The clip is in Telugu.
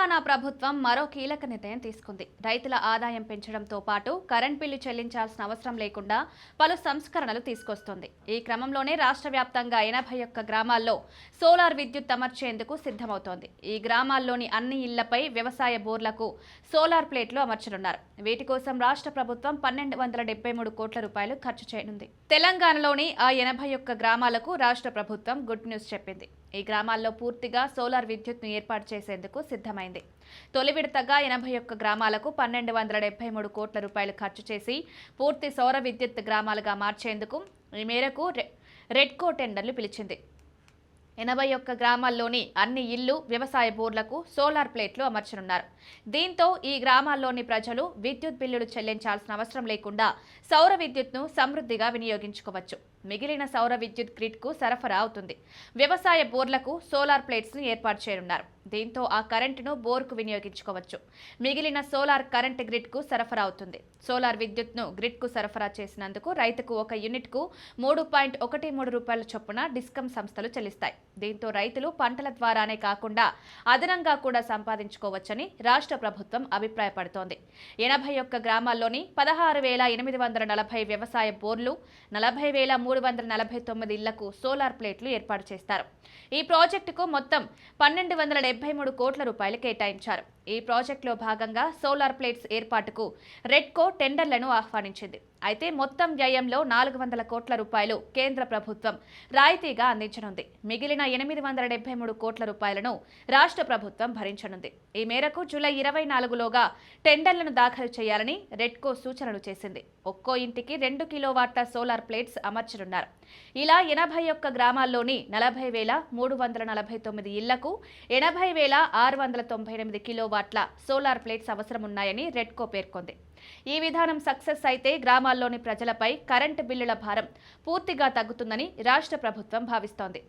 తెలంగాణ ప్రభుత్వం మరో కీలక నిర్ణయం తీసుకుంది. రైతుల ఆదాయం పెంచడంతో పాటు కరెంట్ బిల్లు చెల్లించాల్సిన అవసరం లేకుండా పలు సంస్కరణలు తీసుకొస్తుంది. ఈ క్రమంలోనే రాష్ట్ర వ్యాప్తంగా 81 గ్రామాల్లో సోలార్ విద్యుత్ అమర్చేందుకు సిద్ధమవుతోంది. ఈ గ్రామాల్లోని అన్ని ఇళ్లపై వ్యవసాయ బోర్లకు సోలార్ ప్లేట్లు అమర్చనున్నారు. వీటి కోసం రాష్ట్ర ప్రభుత్వం 1273 కోట్ల రూపాయలు ఖర్చు చేయనుంది. తెలంగాణలోని ఆ 81 గ్రామాలకు రాష్ట్ర ప్రభుత్వం గుడ్ న్యూస్ చెప్పింది. ఈ గ్రామాల్లో పూర్తిగా సోలార్ విద్యుత్ను ఏర్పాటు చేసేందుకు సిద్ధమైంది. తొలి విడతగా 81 గ్రామాలకు 1273 కోట్ల రూపాయలు ఖర్చు చేసి పూర్తి సౌర విద్యుత్ గ్రామాలుగా మార్చేందుకు ఈ మేరకు రెడ్కో టెండర్లు పిలిచింది. 81 గ్రామాల్లోని అన్ని ఇళ్లు, వ్యవసాయ బోర్లకు సోలార్ ప్లేట్లు అమర్చనున్నారు. దీంతో ఈ గ్రామాల్లోని ప్రజలు విద్యుత్ బిల్లులు చెల్లించాల్సిన అవసరం లేకుండా సౌర విద్యుత్ను సమృద్ధిగా వినియోగించుకోవచ్చు. మిగిలిన సౌర విద్యుత్ గ్రిడ్కు సరఫరా అవుతుంది. వ్యవసాయ బోర్లకు సోలార్ ప్లేట్స్ను ఏర్పాటు చేయనున్నారు. దీంతో ఆ కరెంటును బోర్కు వినియోగించుకోవచ్చు. మిగిలిన సోలార్ కరెంట్ గ్రిడ్కు సరఫరా అవుతుంది. సోలార్ విద్యుత్ను గ్రిడ్కు సరఫరా చేసినందుకు రైతుకు ఒక యూనిట్కు 3.13 రూపాయల చొప్పున డిస్కమ్ సంస్థలు చెల్లిస్తాయి. దీంతో రైతులు పంటల ద్వారానే కాకుండా అదనంగా కూడా సంపాదించుకోవచ్చని రాష్ట్ర ప్రభుత్వం అభిప్రాయపడుతోంది. 81 గ్రామాల్లోని 16,840 వ్యవసాయ బోర్లు, 40,349 ఇళ్లకు సోలార్ ప్లేట్లు ఏర్పాటు చేస్తారు. ఈ ప్రాజెక్టుకు మొత్తం 1273 కోట్ల రూపాయలు కేటాయించారు. ఈ ప్రాజెక్టులో భాగంగా సోలార్ ప్లేట్స్ ఏర్పాటుకు రెడ్కో టెండర్లను ఆహ్వానించింది. అయితే మొత్తం వ్యయంలో 400 కోట్ల రూపాయలు కేంద్ర ప్రభుత్వం రాయితీగా అందించనుంది. మిగిలిన 873 కోట్ల రూపాయలను రాష్ట్ర ప్రభుత్వం భరించనుంది. ఈ మేరకు జూలై 24లోగా టెండర్లను దాఖలు చేయాలని రెడ్కో సూచనలు చేసింది. ఒక్కో ఇంటికి 2 కిలోవాట్ల సోలార్ ప్లేట్స్ అమర్చనున్నారు. ఇలా 81 గ్రామాల్లోని 40,349 ఇళ్లకు 80,698 కిలోవాట్ల సోలార్ ప్లేట్స్ అవసరమున్నాయని రెడ్కో పేర్కొంది. ఈ విధానం సక్సెస్ అయితే గ్రామాల్లోని ప్రజలపై కరెంటు బిల్లుల భారం పూర్తిగా తగ్గుతుందని రాష్ట్ర ప్రభుత్వం భావిస్తోంది.